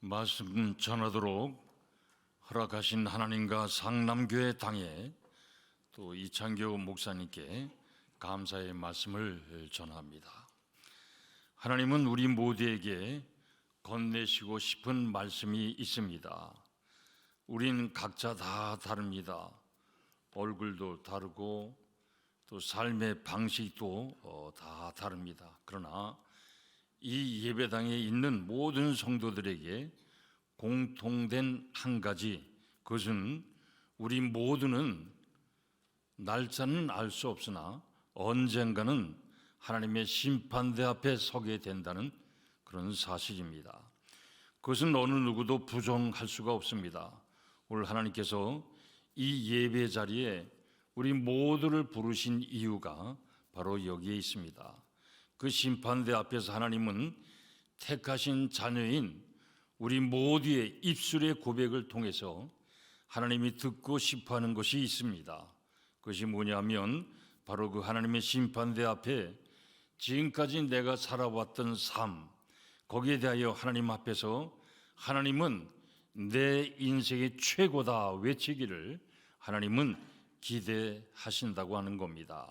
말씀 전하도록 허락하신 하나님과 상남교회 당에 또 이창교 목사님께 감사의 말씀을 전합니다. 하나님은 우리 모두에게 건네시고 싶은 말씀이 있습니다. 우린 각자 다 다릅니다. 얼굴도 다르고 또 삶의 방식도 다 다릅니다. 그러나 이 예배당에 있는 모든 성도들에게 공통된 한 가지, 그것은 우리 모두는 날짜는 알 수 없으나 언젠가는 하나님의 심판대 앞에 서게 된다는 그런 사실입니다. 그것은 어느 누구도 부정할 수가 없습니다. 오늘 하나님께서 이 예배 자리에 우리 모두를 부르신 이유가 바로 여기에 있습니다. 그 심판대 앞에서 하나님은 택하신 자녀인 우리 모두의 입술의 고백을 통해서 하나님이 듣고 싶어하는 것이 있습니다. 그것이 뭐냐면 바로 그 하나님의 심판대 앞에 지금까지 내가 살아왔던 삶, 거기에 대하여 하나님 앞에서 하나님은 내 인생의 최고다 외치기를 하나님은 기대하신다고 하는 겁니다.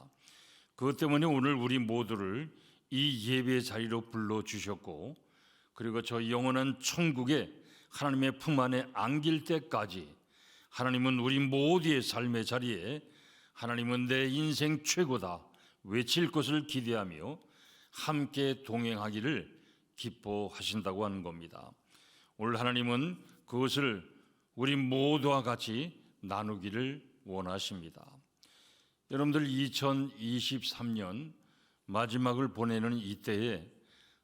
그것 때문에 오늘 우리 모두를 이 예배 자리로 불러주셨고, 그리고 저 영원한 천국에 하나님의 품 안에 안길 때까지 하나님은 우리 모두의 삶의 자리에 하나님은 내 인생 최고다 외칠 것을 기대하며 함께 동행하기를 기뻐하신다고 하는 겁니다. 오늘 하나님은 그것을 우리 모두와 같이 나누기를 원하십니다. 여러분들 2023년 마지막을 보내는 이때에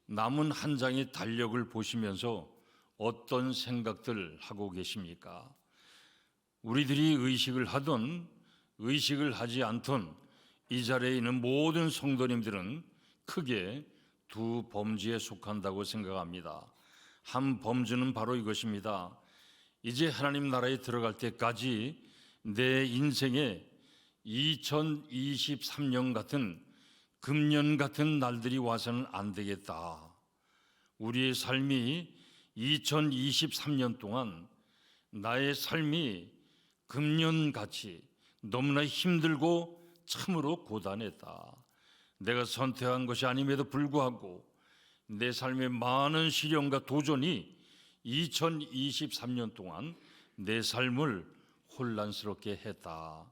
남은 한 장의 달력을 보시면서 어떤 생각들 하고 계십니까? 우리들이 의식을 하든 의식을 하지 않던 이 자리에 있는 모든 성도님들은 크게 두 범주에 속한다고 생각합니다. 한 범주는 바로 이것입니다. 이제 하나님 나라에 들어갈 때까지 내 인생에 2023년 같은 금년 같은 날들이 와서는 안 되겠다. 우리의 삶이 2023년 동안 나의 삶이 금년같이 너무나 힘들고 참으로 고단했다. 내가 선택한 것이 아님에도 불구하고 내 삶의 많은 시련과 도전이 2023년 동안 내 삶을 혼란스럽게 했다.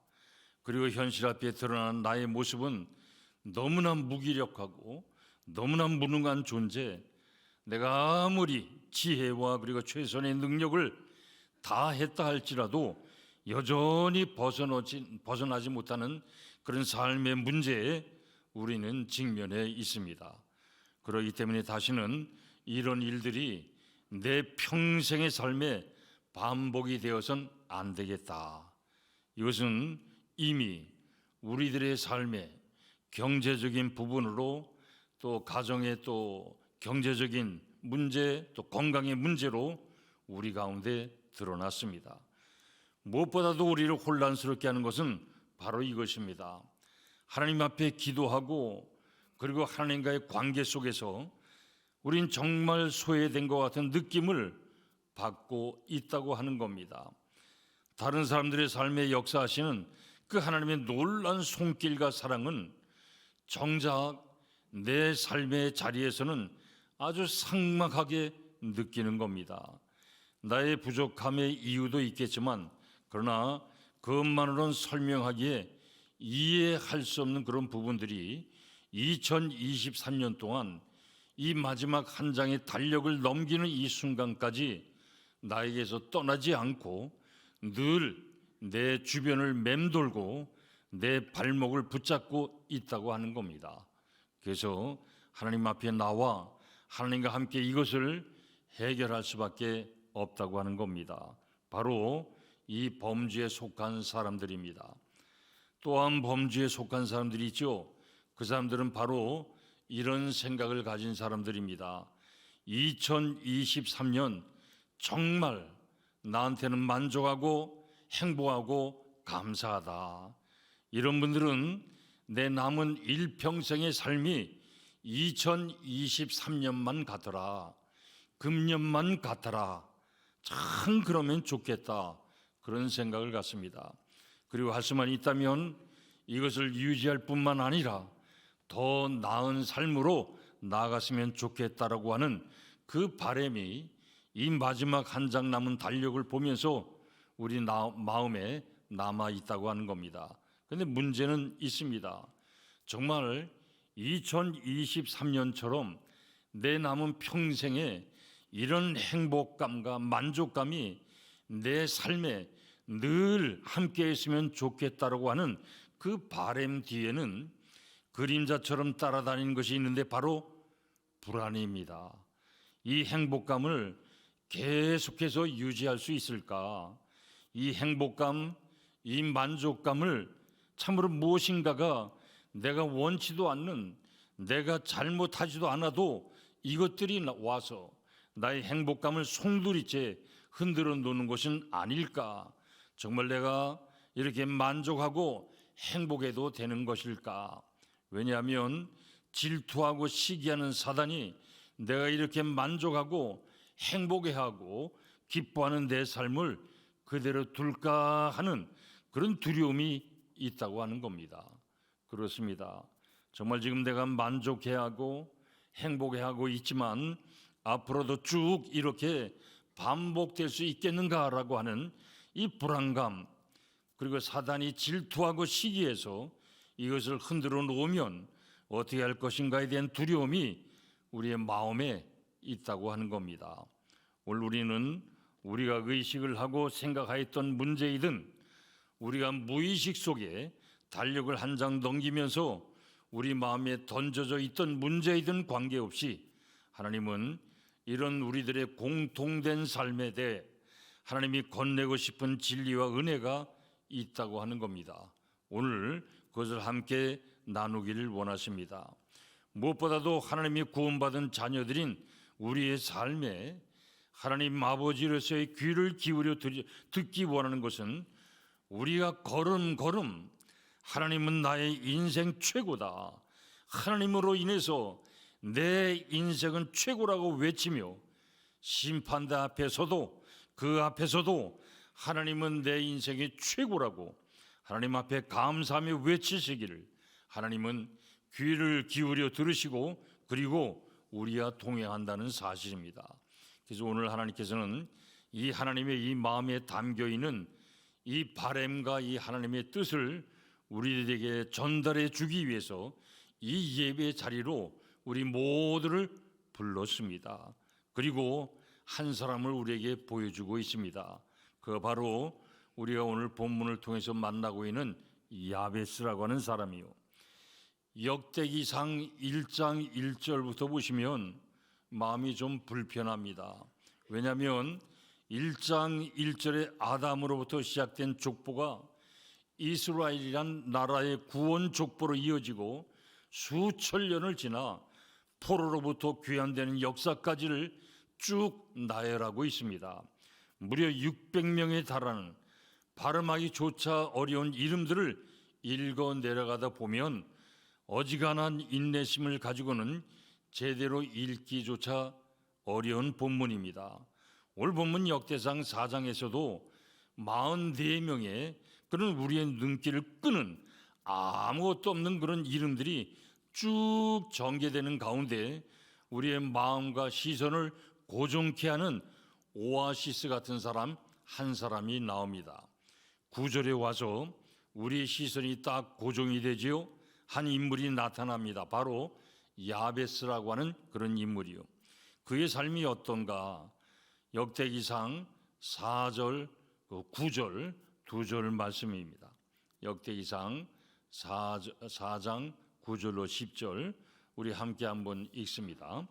그리고 현실 앞에 드러난 나의 모습은 너무나 무기력하고 너무나 무능한 존재, 내가 아무리 지혜와 그리고 최선의 능력을 다했다 할지라도 여전히 벗어나지 못하는 그런 삶의 문제에 우리는 직면해 있습니다. 그렇기 때문에 다시는 이런 일들이 내 평생의 삶에 반복이 되어서는 안 되겠다. 이것은 이미 우리들의 삶에 경제적인 부분으로 또 가정의 또 경제적인 문제 또 건강의 문제로 우리 가운데 드러났습니다. 무엇보다도 우리를 혼란스럽게 하는 것은 바로 이것입니다. 하나님 앞에 기도하고 그리고 하나님과의 관계 속에서 우린 정말 소외된 것 같은 느낌을 받고 있다고 하는 겁니다. 다른 사람들의 삶에 역사하시는 그 하나님의 놀라운 손길과 사랑은 정작 내 삶의 자리에서는 아주 삭막하게 느끼는 겁니다. 나의 부족함의 이유도 있겠지만 그러나 그것만으로는 설명하기에 이해할 수 없는 그런 부분들이 2023년 동안 이 마지막 한 장의 달력을 넘기는 이 순간까지 나에게서 떠나지 않고 늘 내 주변을 맴돌고 내 발목을 붙잡고 있다고 하는 겁니다. 그래서 하나님 앞에 나와 하나님과 함께 이것을 해결할 수밖에 없다고 하는 겁니다. 바로 이 범주에 속한 사람들입니다. 또한 범주에 속한 사람들이 있죠. 그 사람들은 바로 이런 생각을 가진 사람들입니다. 2023년 정말 나한테는 만족하고 행복하고 감사하다. 이런 분들은 내 남은 일평생의 삶이 2023년만 가더라. 금년만 같아라. 참 그러면 좋겠다. 그런 생각을 갖습니다. 그리고 할 수만 있다면 이것을 유지할 뿐만 아니라 더 나은 삶으로 나아갔으면 좋겠다라고 하는 그 바람이 이 마지막 한 장 남은 달력을 보면서 우리 마음에 남아 있다고 하는 겁니다. 그런데 문제는 있습니다. 정말 2023년처럼 내 남은 평생에 이런 행복감과 만족감이 내 삶에 늘 함께 있으면 좋겠다라고 하는 그 바람 뒤에는 그림자처럼 따라다니는 것이 있는데 바로 불안입니다. 이 행복감을 계속해서 유지할 수 있을까? 이 행복감, 이 만족감을 참으로 무엇인가가 내가 원치도 않는, 내가 잘못하지도 않아도 이것들이 와서 나의 행복감을 송두리째 흔들어 놓는 것은 아닐까? 정말 내가 이렇게 만족하고 행복해도 되는 것일까? 왜냐하면 질투하고 시기하는 사단이 내가 이렇게 만족하고 행복해하고 기뻐하는 내 삶을 그대로 둘까 하는 그런 두려움이 있다고 하는 겁니다. 그렇습니다. 정말 지금 내가 만족해하고 행복해하고 있지만 앞으로도 쭉 이렇게 반복될 수 있겠는가라고 하는 이 불안감, 그리고 사단이 질투하고 시기해서 이것을 흔들어 놓으면 어떻게 할 것인가에 대한 두려움이 우리의 마음에 있다고 하는 겁니다. 오늘 우리는 우리가 의식을 하고 생각하였던 문제이든 우리가 무의식 속에 달력을 한 장 넘기면서 우리 마음에 던져져 있던 문제이든 관계없이 하나님은 이런 우리들의 공통된 삶에 대해 하나님이 건네고 싶은 진리와 은혜가 있다고 하는 겁니다. 오늘 그것을 함께 나누기를 원하십니다. 무엇보다도 하나님이 구원받은 자녀들인 우리의 삶에 하나님 아버지로서의 귀를 기울여 듣기 원하는 것은 우리가 걸음걸음 하나님은 나의 인생 최고다, 하나님으로 인해서 내 인생은 최고라고 외치며 심판대 앞에서도 그 앞에서도 하나님은 내 인생이 최고라고 하나님 앞에 감사하며 외치시기를 하나님은 귀를 기울여 들으시고 그리고 우리와 동행한다는 사실입니다. 그래서 오늘 하나님께서는 이 하나님의 이 마음에 담겨있는 이 바람과 이 하나님의 뜻을 우리에게 전달해 주기 위해서 이 예배 자리로 우리 모두를 불렀습니다. 그리고 한 사람을 우리에게 보여주고 있습니다. 그 바로 우리가 오늘 본문을 통해서 만나고 있는 야베스라고 하는 사람이요. 역대기상 1장 1절부터 보시면 마음이 좀 불편합니다. 왜냐하면 1장 1절에 아담으로부터 시작된 족보가 이스라엘이란 나라의 구원 족보로 이어지고 수천 년을 지나 포로로부터 귀환되는 역사까지를 쭉 나열하고 있습니다. 무려 600명에 달하는 발음하기조차 어려운 이름들을 읽어 내려가다 보면 어지간한 인내심을 가지고는 제대로 읽기조차 어려운 본문입니다. 오늘 본문 역대상 4장에서도 44명의 그런 우리의 눈길을 끄는 아무것도 없는 그런 이름들이 쭉 전개되는 가운데 우리의 마음과 시선을 고정케 하는 오아시스 같은 사람 한 사람이 나옵니다. 9절에 와서 우리의 시선이 딱 고정이 되지요. 한 인물이 나타납니다. 바로 야베스라고 하는 그런 인물이요. 그의 삶이 어떤가? 역대기상 4절, 9절 두 절 말씀입니다. 역대기상 4장 9절로 10절 우리 함께 한번 읽습니다.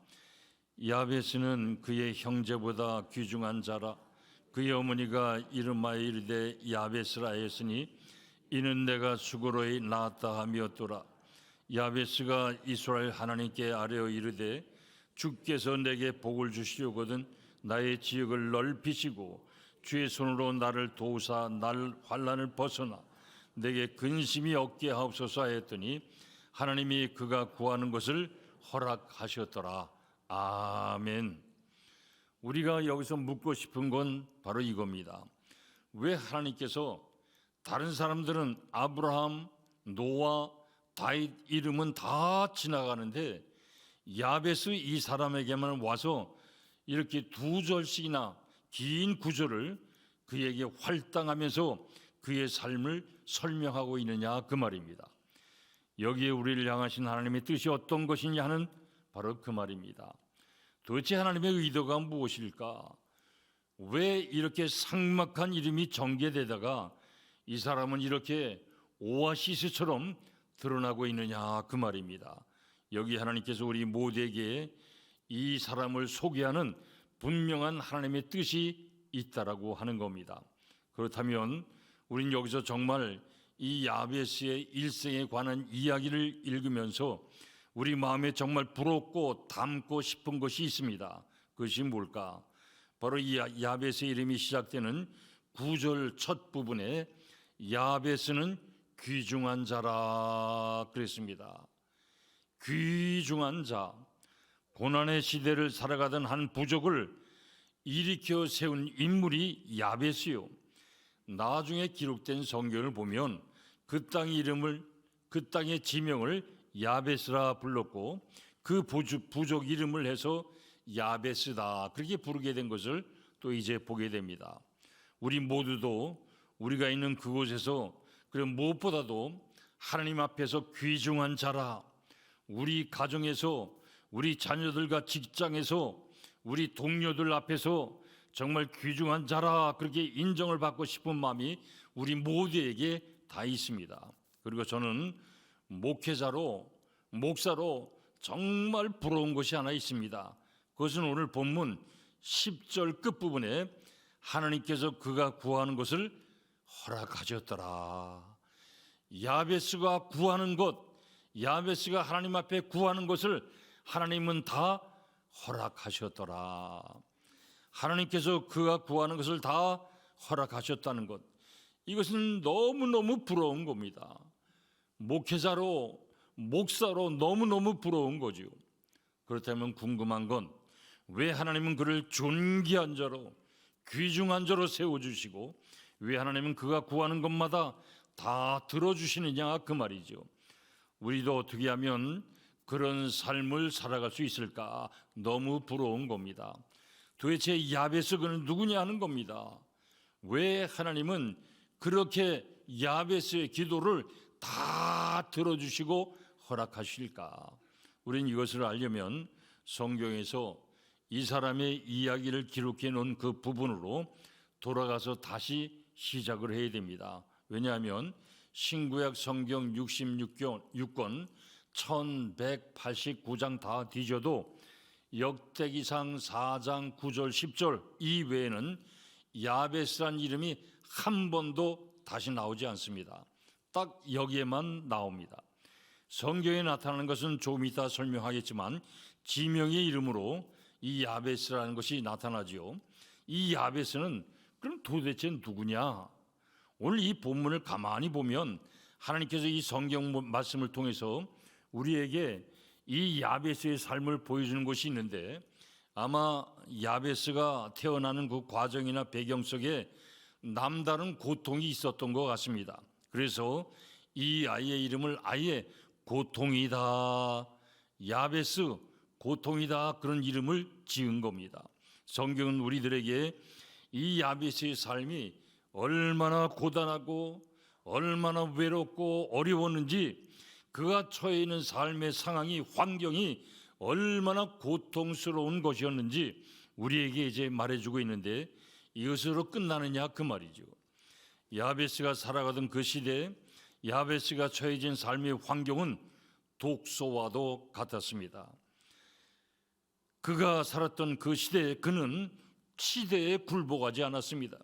야베스는 그의 형제보다 귀중한 자라. 그의 어머니가 이름하여 이르되 야베스라 하였으니 이는 내가 수고로이 낳았다 하미었더라. 야베스가 이스라엘 하나님께 아뢰어 이르되 주께서 내게 복을 주시려거든 나의 지역을 넓히시고 주의 손으로 나를 도우사 날 환난을 벗어나 내게 근심이 없게 하옵소서 하였더니 하나님이 그가 구하는 것을 허락하셨더라. 아멘. 우리가 여기서 묻고 싶은 건 바로 이겁니다. 왜 하나님께서 다른 사람들은 아브라함, 노아, 다윗 이름은 다 지나가는데 야베스 이 사람에게만 와서 이렇게 2절씩이나 긴 구절을 그에게 활당하면서 그의 삶을 설명하고 있느냐 그 말입니다. 여기에 우리를 향하신 하나님의 뜻이 어떤 것이냐 하는 바로 그 말입니다. 도대체 하나님의 의도가 무엇일까? 왜 이렇게 삭막한 이름이 전개되다가 이 사람은 이렇게 오아시스처럼 드러나고 있느냐 그 말입니다. 여기 하나님께서 우리 모두에게 이 사람을 소개하는 분명한 하나님의 뜻이 있다라고 하는 겁니다. 그렇다면 우린 여기서 정말 이 야베스의 일생에 관한 이야기를 읽으면서 우리 마음에 정말 부럽고 담고 싶은 것이 있습니다. 그것이 뭘까? 바로 이 야베스의 이름이 시작되는 9절 첫 부분에 야베스는 귀중한 자라 그랬습니다. 귀중한 자, 고난의 시대를 살아가던 한 부족을 일으켜 세운 인물이 야베스요. 나중에 기록된 성경을 보면 그 땅의 이름을, 그 땅의 지명을 야베스라 불렀고 그 부족 이름을 해서 야베스다 그렇게 부르게 된 것을 또 이제 보게 됩니다. 우리 모두도 우리가 있는 그곳에서 그리고 무엇보다도 하나님 앞에서 귀중한 자라, 우리 가정에서, 우리 자녀들과 직장에서, 우리 동료들 앞에서 정말 귀중한 자라 그렇게 인정을 받고 싶은 마음이 우리 모두에게 다 있습니다. 그리고 저는 목회자로, 목사로 정말 부러운 것이 하나 있습니다. 그것은 오늘 본문 10절 끝부분에 하나님께서 그가 구하는 것을 허락하셨더라. 야베스가 구하는 것, 야베스가 하나님 앞에 구하는 것을 하나님은 다 허락하셨더라. 하나님께서 그가 구하는 것을 다 허락하셨다는 것, 이것은 너무너무 부러운 겁니다. 목회자로, 목사로 너무너무 부러운 거죠. 그렇다면 궁금한 건 왜 하나님은 그를 존귀한 자로, 귀중한 자로 세워주시고 왜 하나님은 그가 구하는 것마다 다 들어주시느냐 그 말이죠. 우리도 어떻게 하면 그런 삶을 살아갈 수 있을까? 너무 부러운 겁니다. 도대체 야베스 그는 누구냐 하는 겁니다. 왜 하나님은 그렇게 야베스의 기도를 다 들어주시고 허락하실까? 우리는 이것을 알려면 성경에서 이 사람의 이야기를 기록해 놓은 그 부분으로 돌아가서 다시 시작을 해야 됩니다. 왜냐하면 신구약 성경 66권 1189장 다 뒤져도 역대기상 4장 9절 10절 이외에는 야베스란 이름이 한 번도 다시 나오지 않습니다. 딱 여기에만 나옵니다. 성경에 나타나는 것은 조금 이따 설명하겠지만 지명의 이름으로 이 야베스라는 것이 나타나지요. 이 야베스는 그럼 도대체 누구냐? 오늘 이 본문을 가만히 보면 하나님께서 이 성경 말씀을 통해서 우리에게 이 야베스의 삶을 보여주는 것이 있는데, 아마 야베스가 태어나는 그 과정이나 배경 속에 남다른 고통이 있었던 것 같습니다. 그래서 이 아이의 이름을 아예 고통이다, 야베스 고통이다 그런 이름을 지은 겁니다. 성경은 우리들에게 이 야베스의 삶이 얼마나 고단하고 얼마나 외롭고 어려웠는지, 그가 처해 있는 삶의 상황이, 환경이 얼마나 고통스러운 것이었는지 우리에게 이제 말해주고 있는데, 이것으로 끝나느냐 그 말이죠. 야베스가 살아가던 그 시대에 야베스가 처해진 삶의 환경은 독소와도 같았습니다. 그가 살았던 그 시대에 그는 시대에 굴복하지 않았습니다.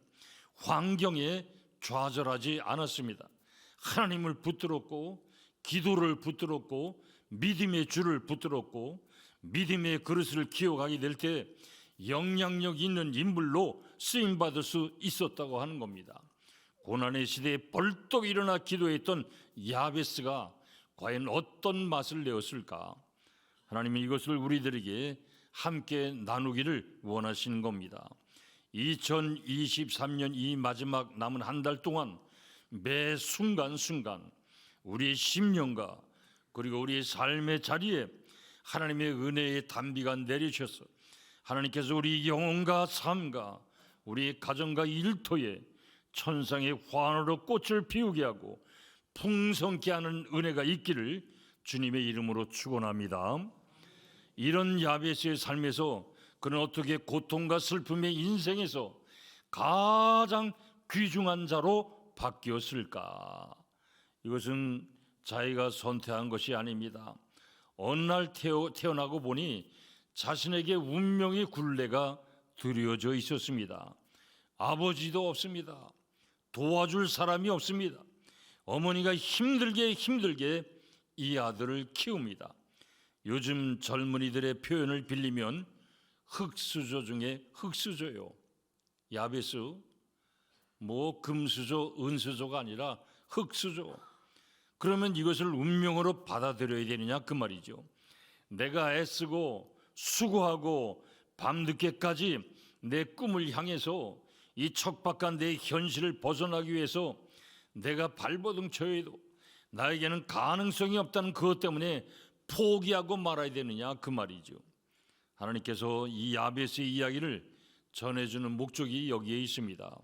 환경에 좌절하지 않았습니다. 하나님을 붙들었고, 기도를 붙들었고, 믿음의 줄을 붙들었고, 믿음의 그릇을 기억하게 될 때 영향력 있는 인물로 쓰임받을 수 있었다고 하는 겁니다. 고난의 시대에 벌떡 일어나 기도했던 야베스가 과연 어떤 맛을 내었을까? 하나님은 이것을 우리들에게 함께 나누기를 원하시는 겁니다. 2023년 이 마지막 남은 한 달 동안 매 순간순간 우리의 심령과 그리고 우리의 삶의 자리에 하나님의 은혜의 단비가 내리셔서 하나님께서 우리 영혼과 삶과 우리 가정과 일터에 천상의 환호로 꽃을 피우게 하고 풍성케 하는 은혜가 있기를 주님의 이름으로 축원합니다. 이런 야베스의 삶에서 그는 어떻게 고통과 슬픔의 인생에서 가장 귀중한 자로 바뀌었을까? 이것은 자기가 선택한 것이 아닙니다. 어느 날 태어나고 보니 자신에게 운명의 굴레가 드려져 있었습니다. 아버지도 없습니다. 도와줄 사람이 없습니다. 어머니가 힘들게 이 아들을 키웁니다. 요즘 젊은이들의 표현을 빌리면 흙수저 중에 흙수저요. 야베스, 뭐 금수저, 은수저가 아니라 흙수저. 그러면 이것을 운명으로 받아들여야 되느냐 그 말이죠. 내가 애쓰고 수고하고 밤늦게까지 내 꿈을 향해서 이 척박한 내 현실을 벗어나기 위해서 내가 발버둥 쳐야 해도 나에게는 가능성이 없다는 그것 때문에 포기하고 말아야 되느냐 그 말이죠. 하나님께서 이 야베스의 이야기를 전해주는 목적이 여기에 있습니다.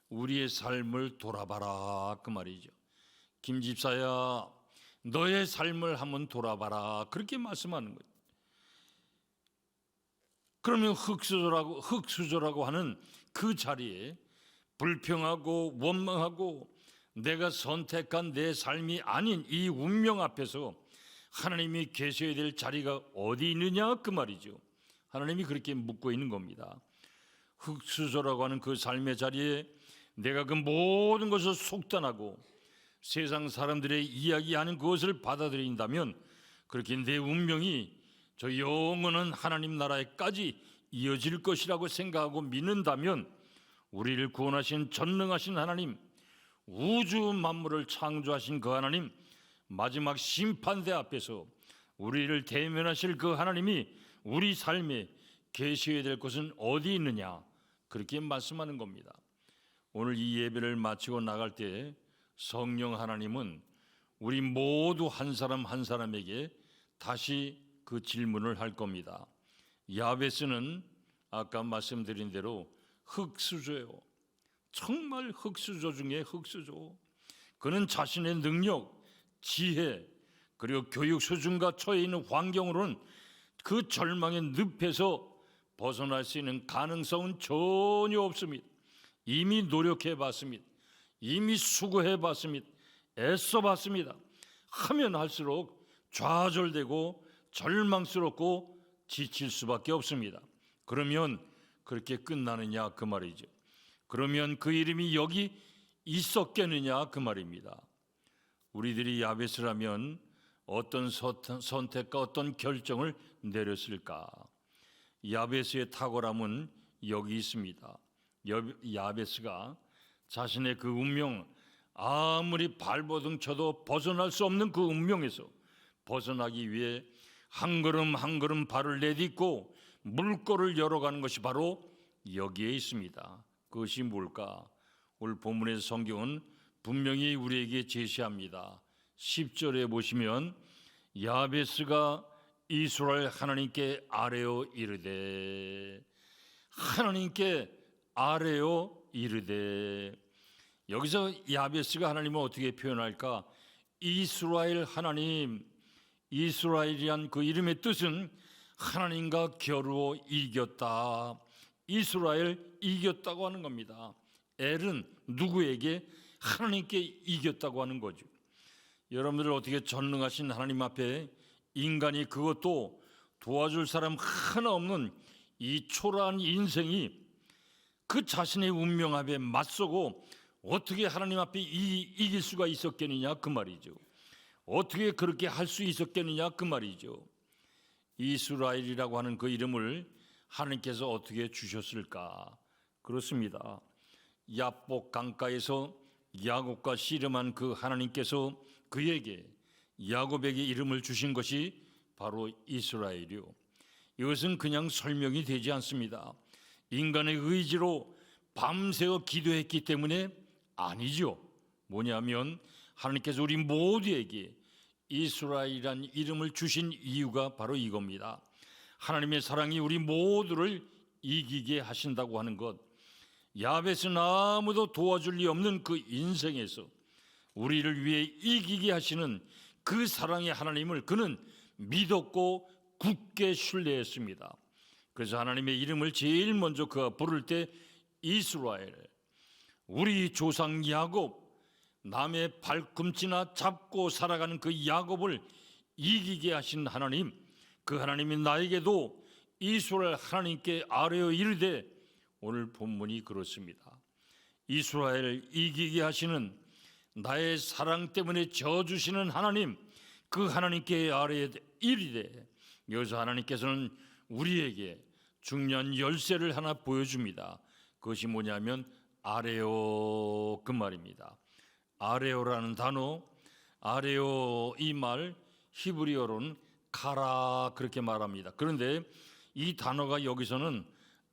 우리의 삶을 돌아봐라 그 말이죠. 김 집사야, 너의 삶을 한번 돌아봐라 그렇게 말씀하는 거예요. 그러면 흙수저라고 하는 그 자리에 불평하고 원망하고 내가 선택한 내 삶이 아닌 이 운명 앞에서 하나님이 계셔야 될 자리가 어디 있느냐 그 말이죠. 하나님이 그렇게 묻고 있는 겁니다. 흙수저라고 하는 그 삶의 자리에 내가 그 모든 것을 속단하고 세상 사람들의 이야기하는 그것을 받아들인다면 그렇게 내 운명이 저 영원한 하나님 나라에까지 이어질 것이라고 생각하고 믿는다면 우리를 구원하신 전능하신 하나님, 우주 만물을 창조하신 그 하나님, 마지막 심판대 앞에서 우리를 대면하실 그 하나님이 우리 삶에 계셔야 될 것은 어디 있느냐 그렇게 말씀하는 겁니다. 오늘 이 예배를 마치고 나갈 때 성령 하나님은 우리 모두 한 사람 한 사람에게 다시 그 질문을 할 겁니다. 야베스는 아까 말씀드린 대로 흙수저예요. 정말 흙수저 중에 흙수저. 그는 자신의 능력, 지혜 그리고 교육 수준과 처해 있는 환경으로는 그 절망의 늪에서 벗어날 수 있는 가능성은 전혀 없습니다. 이미 노력해 봤습니다. 이미 수고해 봤습니다. 애써 봤습니다. 하면 할수록 좌절되고 절망스럽고 지칠 수밖에 없습니다. 그러면 그렇게 끝나느냐 그 말이죠. 그러면 그 이름이 여기 있었겠느냐 그 말입니다. 우리들이 야베스라면 어떤 선택과 어떤 결정을 내렸을까? 야베스의 탁월함은 여기 있습니다. 야베스가 자신의 그 운명, 아무리 발버둥 쳐도 벗어날 수 없는 그 운명에서 벗어나기 위해 한 걸음 한 걸음 발을 내딛고 물꼬를 열어가는 것이 바로 여기에 있습니다. 그것이 뭘까? 오늘 본문의 성경은 분명히 우리에게 제시합니다. 10절에 보시면 야베스가 이스라엘 하나님께 아뢰어 이르되, 하나님께 아뢰어 이르되. 여기서 야베스가 하나님을 어떻게 표현할까? 이스라엘 하나님, 이스라엘이란 그 이름의 뜻은 하나님과 겨루어 이겼다. 이스라엘 이겼다고 하는 겁니다. 엘은 누구에게? 하나님께 이겼다고 하는 거죠. 여러분들 어떻게 전능하신 하나님 앞에 인간이 그것도 도와줄 사람 하나 없는 이 초라한 인생이 그 자신의 운명 앞에 맞서고 어떻게 하나님 앞에 이길 수가 있었겠느냐 그 말이죠. 어떻게 그렇게 할 수 있었겠느냐 그 말이죠. 이스라엘이라고 하는 그 이름을 하나님께서 어떻게 주셨을까? 그렇습니다. 야복 강가에서 야곱과 씨름한 그 하나님께서 그에게 야곱에게 이름을 주신 것이 바로 이스라엘이요. 이것은 그냥 설명이 되지 않습니다. 인간의 의지로 밤새워 기도했기 때문에 아니죠. 뭐냐면 하나님께서 우리 모두에게 이스라엘이라는 이름을 주신 이유가 바로 이겁니다. 하나님의 사랑이 우리 모두를 이기게 하신다고 하는 것, 야벳은 아무도 도와줄 리 없는 그 인생에서 우리를 위해 이기게 하시는 그 사랑의 하나님을 그는 믿었고 굳게 신뢰했습니다. 그래서 하나님의 이름을 제일 먼저 그가 부를 때 이스라엘, 우리 조상 야곱, 남의 발꿈치나 잡고 살아가는 그 야곱을 이기게 하신 하나님, 그 하나님이 나에게도 이스라엘 하나님께 아뢰어 이르되, 오늘 본문이 그렇습니다. 이스라엘을 이기게 하시는 나의 사랑 때문에 져주시는 하나님, 그 하나님께 아뢰어 이르되, 여기서 하나님께서는 우리에게 중요한 열쇠를 하나 보여줍니다. 그것이 뭐냐면 아뢰어, 그 말입니다. 아뢰어라는 단어, 아뢰어 이 말 히브리어로는 카라 그렇게 말합니다. 그런데 이 단어가 여기서는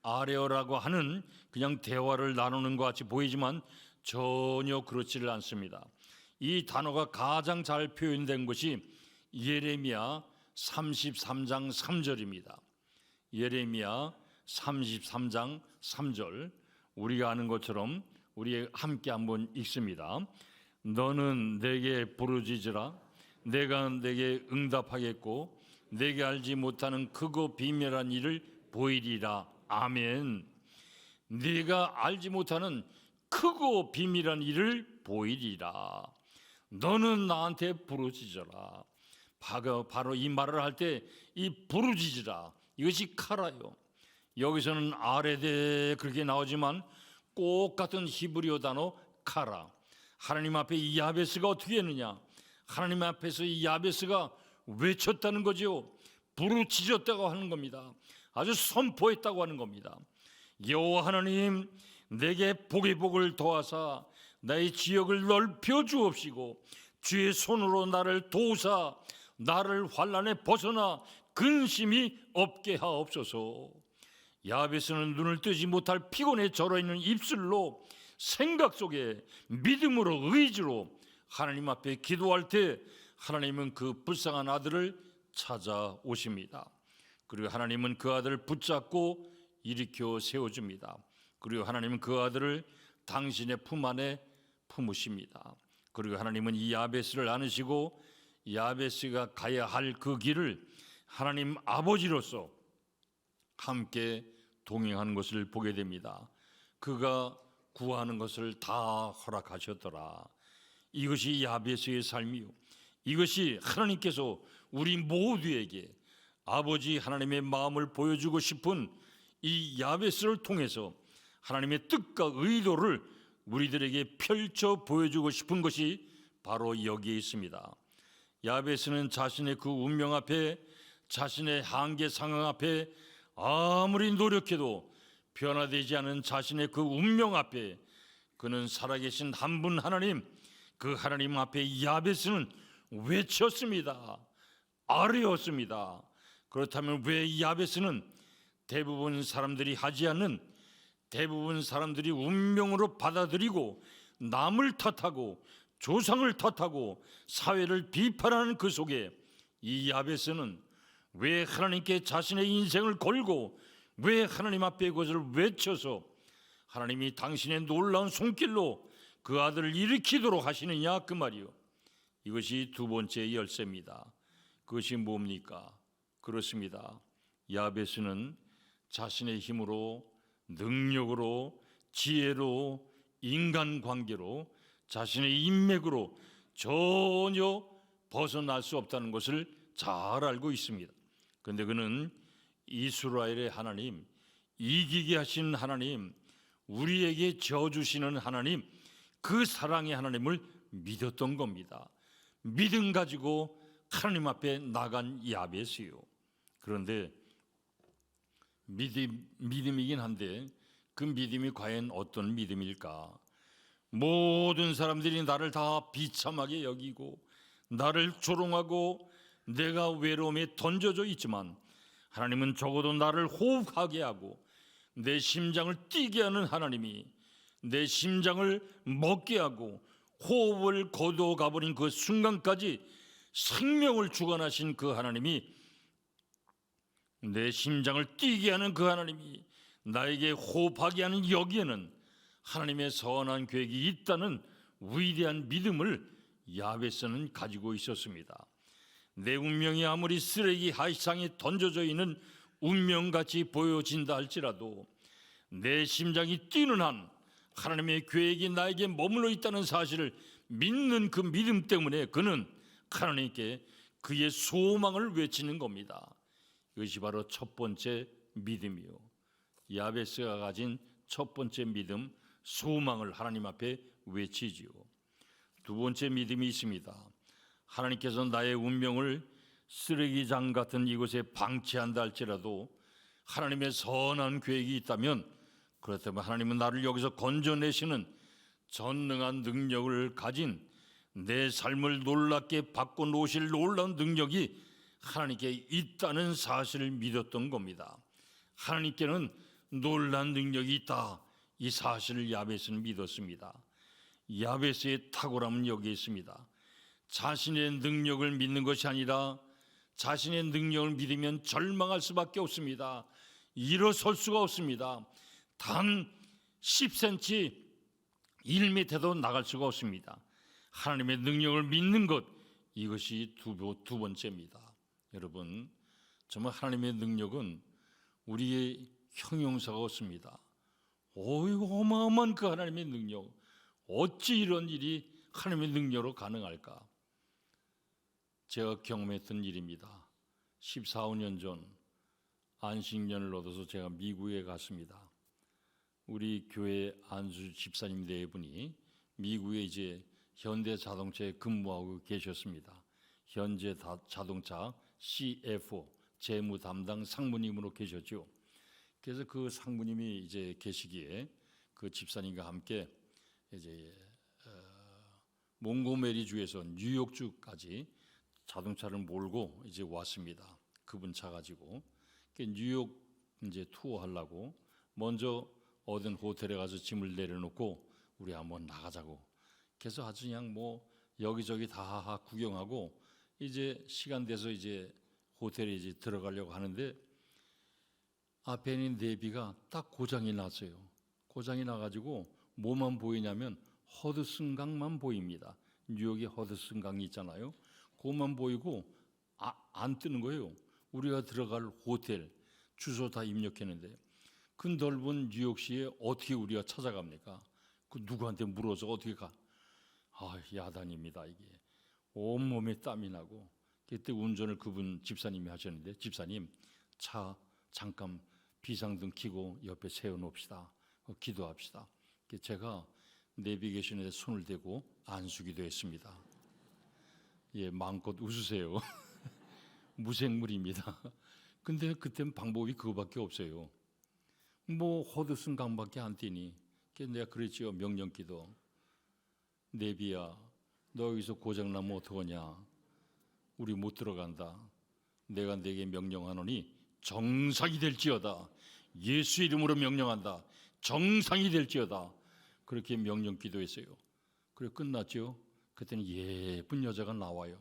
아뢰어라고 하는 그냥 대화를 나누는 것 같이 보이지만 전혀 그렇지를 않습니다. 이 단어가 가장 잘 표현된 것이 예레미야 33장 3절입니다. 예레미야 33장 3절, 우리가 아는 것처럼 우리 함께 한번 읽습니다. 너는 내게 부르짖으라. 내가 내게 응답하겠고 내게 알지 못하는 크고 비밀한 일을 보이리라. 아멘. 네가 알지 못하는 크고 비밀한 일을 보이리라. 너는 나한테 부르짖어라. 바로 이 말을 할 때 이 부르짖으라, 이것이 카라요. 여기서는 아레데 그렇게 나오지만 꼭 같은 히브리어 단어 카라. 하나님 앞에 이 야베스가 어떻게 했느냐? 하나님 앞에서 이 야베스가 외쳤다는 거죠. 부르짖었다고 하는 겁니다. 아주 선포했다고 하는 겁니다. 여호와 하나님, 내게 복의 복을 더하사 나의 지역을 넓혀 주옵시고 주의 손으로 나를 도우사 나를 환난에 벗어나 근심이 없게 하옵소서. 야베스는 눈을 뜨지 못할 피곤에 절어있는 입술로 생각 속에 믿음으로 의지로 하나님 앞에 기도할 때 하나님은 그 불쌍한 아들을 찾아오십니다. 그리고 하나님은 그 아들을 붙잡고 일으켜 세워줍니다. 그리고 하나님은 그 아들을 당신의 품 안에 품으십니다. 그리고 하나님은 이 야베스를 안으시고 야베스가 가야 할 그 길을 하나님 아버지로서 함께 동행하는 것을 보게 됩니다. 그가 구하는 것을 다 허락하셨더라. 이것이 야베스의 삶이요, 이것이 하나님께서 우리 모두에게 아버지 하나님의 마음을 보여주고 싶은 이 야베스를 통해서 하나님의 뜻과 의도를 우리들에게 펼쳐 보여주고 싶은 것이 바로 여기에 있습니다. 야베스는 자신의 그 운명 앞에, 자신의 한계 상황 앞에 아무리 노력해도 변화되지 않은 자신의 그 운명 앞에 그는 살아계신 한 분 하나님, 그 하나님 앞에 야베스는 외쳤습니다. 아뢰었습니다. 그렇다면 왜 야베스는 대부분 사람들이 하지 않는, 대부분 사람들이 운명으로 받아들이고 남을 탓하고 조상을 탓하고 사회를 비판하는 그 속에 이 야베스는 왜 하나님께 자신의 인생을 걸고 왜 하나님 앞에 그것을 외쳐서 하나님이 당신의 놀라운 손길로 그 아들을 일으키도록 하시느냐, 그 말이요. 이것이 두 번째 열쇠입니다. 그것이 뭡니까? 그렇습니다. 야베스는 자신의 힘으로, 능력으로, 지혜로, 인간관계로, 자신의 인맥으로 전혀 벗어날 수 없다는 것을 잘 알고 있습니다. 그런데 그는 이스라엘의 하나님, 이기게 하신 하나님, 우리에게 져주시는 하나님, 그 사랑의 하나님을 믿었던 겁니다. 믿음 가지고 하나님 앞에 나간 야베스요. 그런데 믿음이긴 한데 그 믿음이 과연 어떤 믿음일까? 모든 사람들이 나를 다 비참하게 여기고 나를 조롱하고 내가 외로움에 던져져 있지만 하나님은 적어도 나를 호흡하게 하고 내 심장을 뛰게 하는 하나님이 내 심장을 먹게 하고 호흡을 거두어 가버린 그 순간까지 생명을 주관하신 그 하나님이, 내 심장을 뛰게 하는 그 하나님이 나에게 호흡하게 하는 여기에는 하나님의 선한 계획이 있다는 위대한 믿음을 야베스는 가지고 있었습니다. 내 운명이 아무리 쓰레기 하이상에 던져져 있는 운명같이 보여진다 할지라도 내 심장이 뛰는 한 하나님의 계획이 나에게 머물러 있다는 사실을 믿는 그 믿음 때문에 그는 하나님께 그의 소망을 외치는 겁니다. 이것이 바로 첫 번째 믿음이요, 야베스가 가진 첫 번째 믿음, 소망을 하나님 앞에 외치지요. 두 번째 믿음이 있습니다. 하나님께서 나의 운명을 쓰레기장 같은 이곳에 방치한다 할지라도 하나님의 선한 계획이 있다면, 그렇다면 하나님은 나를 여기서 건져내시는 전능한 능력을 가진, 내 삶을 놀랍게 바꿔놓으실 놀라운 능력이 하나님께 있다는 사실을 믿었던 겁니다. 하나님께는 놀라운 능력이 있다, 이 사실을 야베스는 믿었습니다. 야베스의 탁월함은 여기에 있습니다. 자신의 능력을 믿는 것이 아니라 자신의 능력을 믿으면 절망할 수밖에 없습니다. 일어설 수가 없습니다. 단 10cm 1m도 나갈 수가 없습니다. 하나님의 능력을 믿는 것, 이것이 두 번째입니다. 여러분, 정말 하나님의 능력은 우리의 형용사가 없습니다. 어마어마한 그 하나님의 능력, 어찌 이런 일이 하나님의 능력으로 가능할까? 제가 경험했던 일입니다. 14, 15년 전 안식년을 얻어서 제가 미국에 갔습니다. 우리 교회 안수 집사님 네 분이 미국에 이제 현대 자동차에 근무하고 계셨습니다. 현재 자동차 CFO 재무 담당 상무님으로 계셨죠. 그래서 그 상무님이 이제 계시기에 그 집사님과 함께 이제 몽고메리 주에서 뉴욕 주까지 자동차를 몰고 이제 왔습니다. 그분 차 가지고 뉴욕 이제 투어하려고 먼저 얻은 호텔에 가서 짐을 내려놓고 우리 한번 나가자고. 그래서 아주 그냥 뭐 여기저기 다 구경하고 이제 시간 돼서 이제 호텔에 이제 들어가려고 하는데 앞에 있는 내비가 딱 고장이 났어요. 고장이 나가지고 뭐만 보이냐면 허드슨강만 보입니다. 뉴욕에 허드슨강이 있잖아요. 그것만 보이고 안 뜨는 거예요. 우리가 들어갈 호텔 주소 다 입력했는데 그 넓은 뉴욕시에 어떻게 우리가 찾아갑니까? 그 누구한테 물어서 어떻게 가? 야단입니다. 이게 온몸에 땀이 나고 그때 운전을 그분 집사님이 하셨는데, 집사님 차 잠깐 비상등 켜고 옆에 세워놓읍시다. 기도합시다. 제가 내비게이션에 손을 대고 안수기도 했습니다. 예, 마음껏 웃으세요. 무생물입니다. 근데 그때는 방법이 그거밖에 없어요. 뭐 허드슨 강밖에 안 뛰니. 그래서 내가 그랬지요. 명령기도. 내비야, 너 여기서 고장나면 어떡하냐? 우리 못 들어간다. 내가 네게 명령하노니 정상이 될지어다. 예수 이름으로 명령한다. 정상이 될지어다. 그렇게 명령 기도했어요. 그래 끝났죠. 그때는 예쁜 여자가 나와요.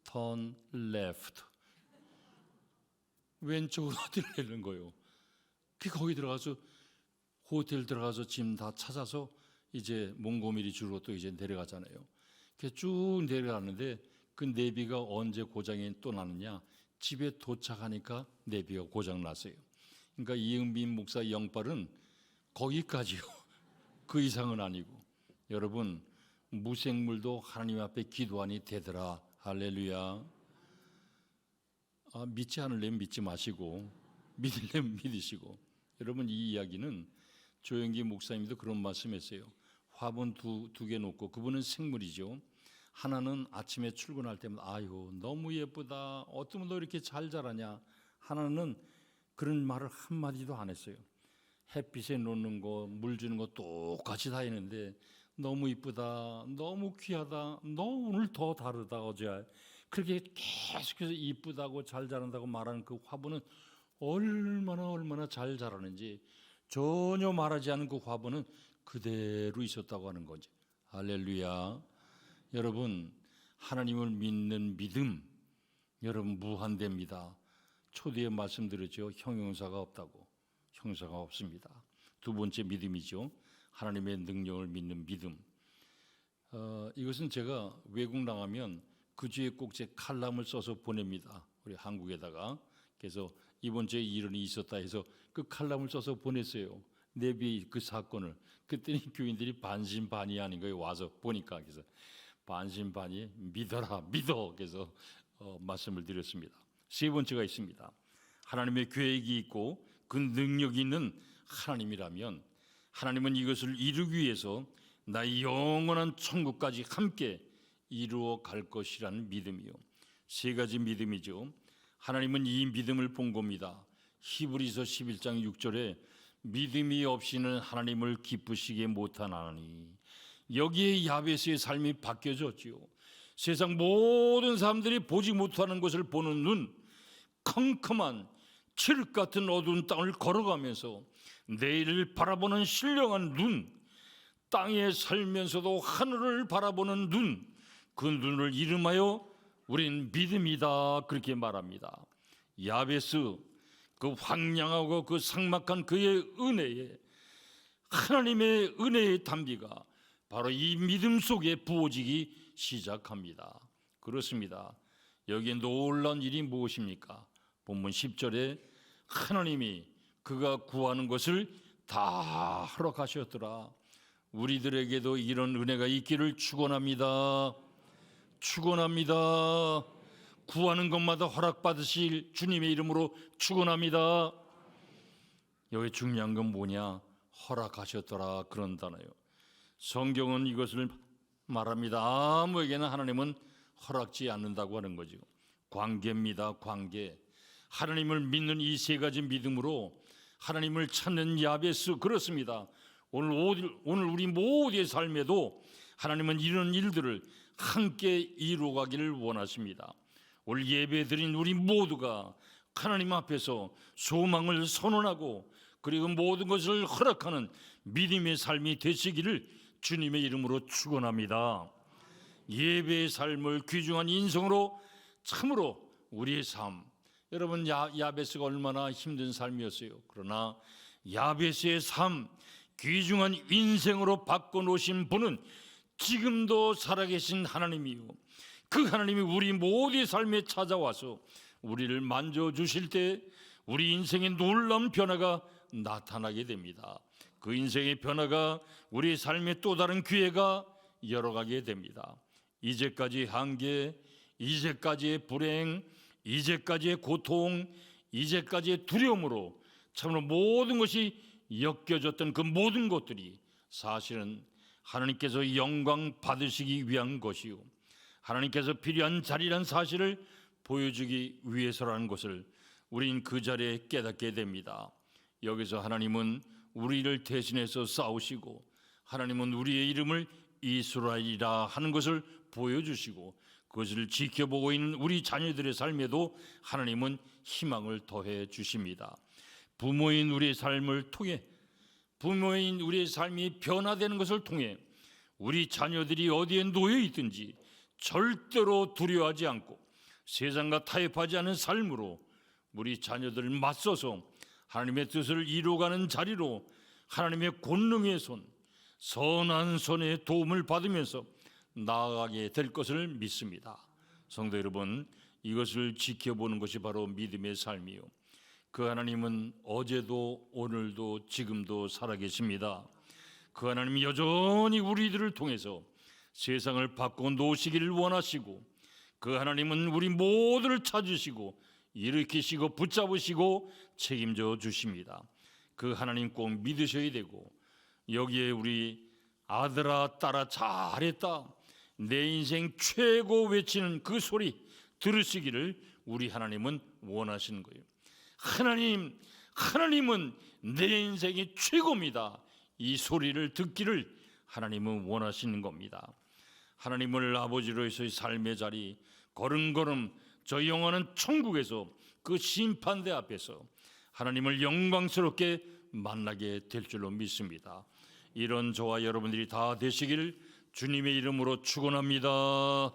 Turn left. 왼쪽으로 들리는 거예요. 거기 들어가서 호텔 들어가서 짐 다 찾아서 이제 몽고메리 주로 또 이제 내려가잖아요. 쭉 내려가는데 그 내비가 언제 고장이 또 나느냐? 집에 도착하니까 내비가 고장 났어요. 그러니까 이응빈 목사 영빨은 거기까지요. 그 이상은 아니고. 여러분, 무생물도 하나님 앞에 기도하니 되더라. 할렐루야. 믿지 않으려면 믿지 마시고 믿으려면 믿으시고. 여러분, 이 이야기는 조영기 목사님도 그런 말씀했어요. 화분 두 개 놓고, 그분은 생물이죠. 하나는 아침에 출근할 때마다 아유 너무 예쁘다, 어쩌면 너 이렇게 잘 자라냐. 하나는 그런 말을 한마디도 안 했어요. 햇빛에 놓는 거, 물 주는 거 똑같이 다 했는데 너무 이쁘다, 너무 귀하다, 너 오늘 더 다르다, 어제. 그렇게 계속해서 이쁘다고 잘 자란다고 말하는 그 화분은 얼마나 잘 자라는지 전혀 말하지 않은 그 화분은 그대로 있었다고 하는 거지. 할렐루야. 여러분, 하나님을 믿는 믿음, 여러분 무한대입니다. 초대에 말씀드렸죠. 형용사가 없다고. 형용사가 없습니다. 두 번째 믿음이죠. 하나님의 능력을 믿는 믿음. 이것은 제가 외국 나가면 그 주에 꼭 제 칼럼을 써서 보냅니다. 우리 한국에다가. 그래서 이번 주에 이런 일이 있었다 해서 그 칼럼을 써서 보냈어요. 내비 그 사건을. 그랬더니 교인들이 반신반의 아닌 거예요. 와서 보니까. 그래서 반신반의 믿어라 믿어. 그래서 말씀을 드렸습니다. 세 번째가 있습니다. 하나님의 계획이 있고 그 능력이 있는 하나님이라면 하나님은 이것을 이루기 위해서 나의 영원한 천국까지 함께 이루어 갈 것이라는 믿음이요. 세 가지 믿음이죠. 하나님은 이 믿음을 본 겁니다. 히브리서 11장 6절에 믿음이 없이는 하나님을 기쁘시게 못하나니, 여기에 야베스의 삶이 바뀌어졌지요. 세상 모든 사람들이 보지 못하는 것을 보는 눈, 컴컴한 칠흑 같은 어두운 땅을 걸어가면서 내일을 바라보는 신령한 눈, 땅에 살면서도 하늘을 바라보는 눈, 그 눈을 이름하여 우린 믿음이다, 그렇게 말합니다. 야베스, 그 황량하고 그 삭막한 그의 은혜에, 하나님의 은혜의 담비가 바로 이 믿음 속에 부어지기 시작합니다. 그렇습니다. 여기에 놀라운 일이 무엇입니까? 본문 10절에 하나님이 그가 구하는 것을 다 허락하셨더라. 우리들에게도 이런 은혜가 있기를 축원합니다. 축원합니다. 구하는 것마다 허락받으실 주님의 이름으로 축원합니다. 여기 중요한 건 뭐냐? 허락하셨더라 그런다네요. 성경은 이것을 말합니다. 아무에게나 하나님은 허락지 않는다고 하는 거죠. 관계입니다. 관계. 하나님을 믿는 이 세 가지 믿음으로 하나님을 찾는 야베스, 그렇습니다. 오늘 우리 모두의 삶에도 하나님은 이런 일들을 함께 이루어가기를 원하십니다. 오늘 예배 드린 우리 모두가 하나님 앞에서 소망을 선언하고 그리고 모든 것을 허락하는 믿음의 삶이 되시기를 주님의 이름으로 축원합니다. 예배의 삶을 귀중한 인성으로 참으로 우리의 삶, 여러분 야베스가 얼마나 힘든 삶이었어요. 그러나 야베스의 삶, 귀중한 인생으로 바꿔놓으신 분은 지금도 살아계신 하나님이요, 그 하나님이 우리 모두의 삶에 찾아와서 우리를 만져주실 때 우리 인생의 놀라운 변화가 나타나게 됩니다. 그 인생의 변화가 우리 삶의 또 다른 기회가 열어가게 됩니다. 이제까지의 한계, 이제까지의 불행, 이제까지의 고통, 이제까지의 두려움으로 참으로 모든 것이 엮여졌던 그 모든 것들이 사실은 하나님께서 영광 받으시기 위한 것이요, 하나님께서 필요한 자리란 사실을 보여주기 위해서라는 것을 우린 그 자리에 깨닫게 됩니다. 여기서 하나님은 우리를 대신해서 싸우시고 하나님은 우리의 이름을 이스라엘이라 하는 것을 보여주시고 그것을 지켜보고 있는 우리 자녀들의 삶에도 하나님은 희망을 더해 주십니다. 부모인 우리의 삶을 통해, 부모인 우리의 삶이 변화되는 것을 통해 우리 자녀들이 어디에 놓여 있든지 절대로 두려워하지 않고 세상과 타협하지 않은 삶으로 우리 자녀들을 맞서서 하나님의 뜻을 이루어가는 자리로 하나님의 권능의 손, 선한 손의 도움을 받으면서 나아가게 될 것을 믿습니다. 성도 여러분, 이것을 지켜보는 것이 바로 믿음의 삶이요, 그 하나님은 어제도 오늘도 지금도 살아계십니다. 그 하나님이 여전히 우리들을 통해서 세상을 바꿔 놓으시기를 원하시고, 그 하나님은 우리 모두를 찾으시고 일으키시고 붙잡으시고 책임져 주십니다. 그 하나님 꼭 믿으셔야 되고, 여기에 우리 아들아 딸아 잘했다, 내 인생 최고 외치는 그 소리 들으시기를 우리 하나님은 원하시는 거예요. 하나님은 내 인생이 최고입니다, 이 소리를 듣기를 하나님은 원하시는 겁니다. 하나님을 아버지로 해서의 삶의 자리, 걸음걸음 저 영원한 천국에서 그 심판대 앞에서 하나님을 영광스럽게 만나게 될 줄로 믿습니다. 이런 저와 여러분들이 다 되시길 주님의 이름으로 축원합니다.